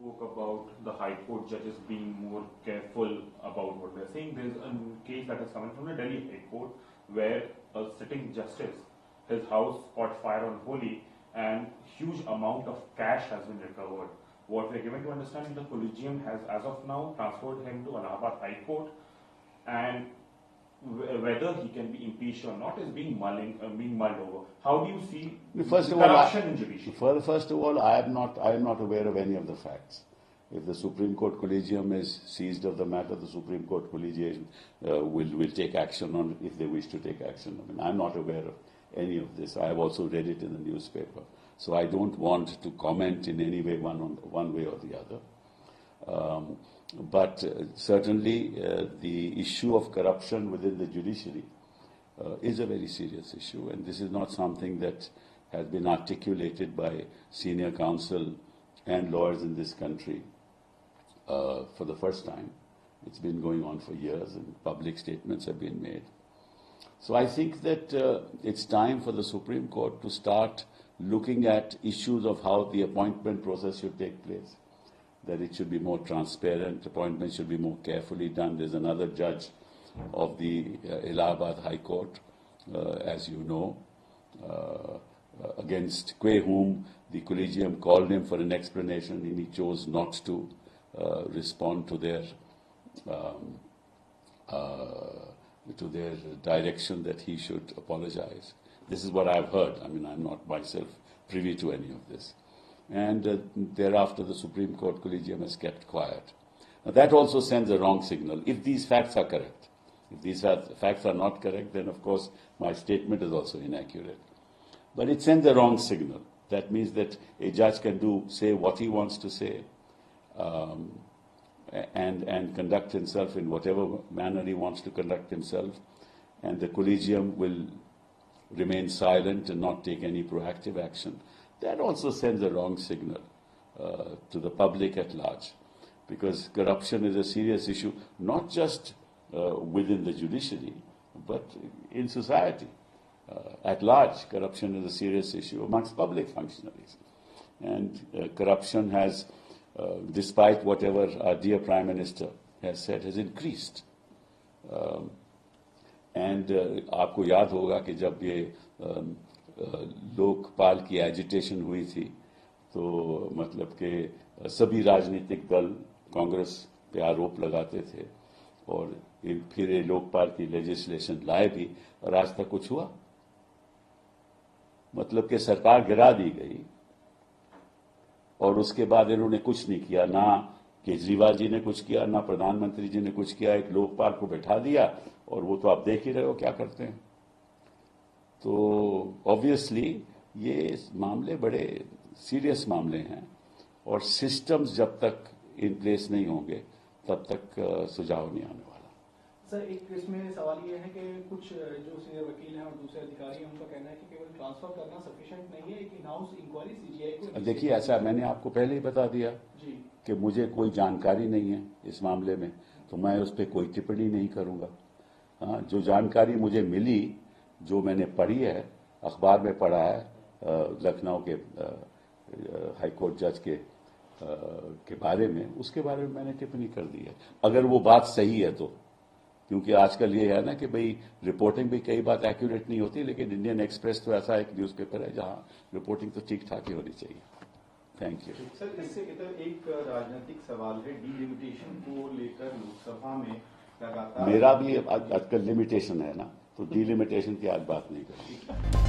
spoke about the High Court judges being more careful about what they're saying. There's a case that is coming from the Delhi High Court where a sitting justice, his house caught fire on Holi and huge amount of cash has been recovered. What we're given to understand, the Collegium has as of now transferred him to Allahabad High Court, and whether he can be impeached or not is being mulled over. How do you see corruption in judiciary? First of all, I am not aware of any of the facts. If the Supreme Court Collegium is seized of the matter, the Supreme Court Collegium will take action on it if they wish to take action. I mean, I'm not aware of any of this. I have also read it in the newspaper. So I don't want to comment in any way one way or the other. But certainly the issue of corruption within the judiciary is a very serious issue, and this is not something that has been articulated by senior counsel and lawyers in this country for the first time. It's been going on for years, and public statements have been made. So I think that it's time for the Supreme Court to start looking at issues of how the appointment process should take place, that it should be more transparent, appointments should be more carefully done. There's another judge of the Allahabad High Court, as you know, against whom the Collegium called him for an explanation, and he chose not to respond to their direction that he should apologize. This is what I've heard. I mean, I'm not myself privy to any of this. And thereafter, the Supreme Court Collegium has kept quiet. Now, that also sends a wrong signal. If these facts are correct, if these facts are not correct, then of course my statement is also inaccurate. But it sends a wrong signal. That means that a judge can say what he wants to say, and conduct himself in whatever manner he wants to conduct himself, and the Collegium will remain silent and not take any proactive action. That also sends a wrong signal to the public at large, because corruption is a serious issue, not just within the judiciary, but in society. At large, corruption is a serious issue amongst public functionaries. And corruption has, despite whatever our dear Prime Minister has said, has increased. And आपको याद होगा कि जब ये लोकपाल की agitation हुई थी, तो मतलब कि सभी राजनीतिक दल कांग्रेस पे आरोप लगाते थे, और फिर ये लोकपाल की लेजिस्लेशन लाए भी, और आज तक कुछ हुआ? मतलब कि सरकार गिरा दी गई और उसके बाद इन्होंने कुछ नहीं किया। ना केजरीवाल जी ने कुछ किया, ना प्रधानमंत्री जी ने कुछ किया। एक लोकपाल को बैठा दिया, और वो तो आप देख ही रहे हो क्या करते हैं। तो ऑब्वियसली ये मामले बड़े सीरियस मामले हैं, और सिस्टम्स जब तक इन प्लेस नहीं होंगे तब तक सुझाव नहीं आने वाला। सर, एक इसमें सवाल ये है कि कुछ जो सीनियर वकील हैं और दूसरे अधिकारी हैं, उनका कहना है कि केवल ट्रांसफर करना सफिशिएंट नहीं है, एक इन हाउस इंक्वायरी सीजीआई को। देखिए, ऐसा मैंने आपको पहले ही बता दिया कि मुझे कोई जानकारी नहीं है इस मामले में, तो मैं उस पर कोई टिप्पणी नहीं करूंगा। हाँ, जो जानकारी मुझे मिली, जो मैंने पढ़ी है, अखबार में पढ़ा है, लखनऊ के हाईकोर्ट जज के बारे में, उसके बारे में मैंने टिप्पणी कर दी है। अगर वो बात सही है तो, क्योंकि आजकल ये है ना कि भाई रिपोर्टिंग भी कई बात एक्यूरेट नहीं होती, लेकिन इंडियन एक्सप्रेस तो ऐसा एक न्यूज़पेपर है जहां रिपोर्टिंग तो ठीक ठाक ही होनी चाहिए। Thank you. सर, इससे इधर एक राजनीतिक सवाल है, डिलिमिटेशन को लेकर लोकसभा में लगातार। मेरा भी आजकल लिमिटेशन है ना, तो डिलिमिटेशन की आज बात नहीं करेंगे।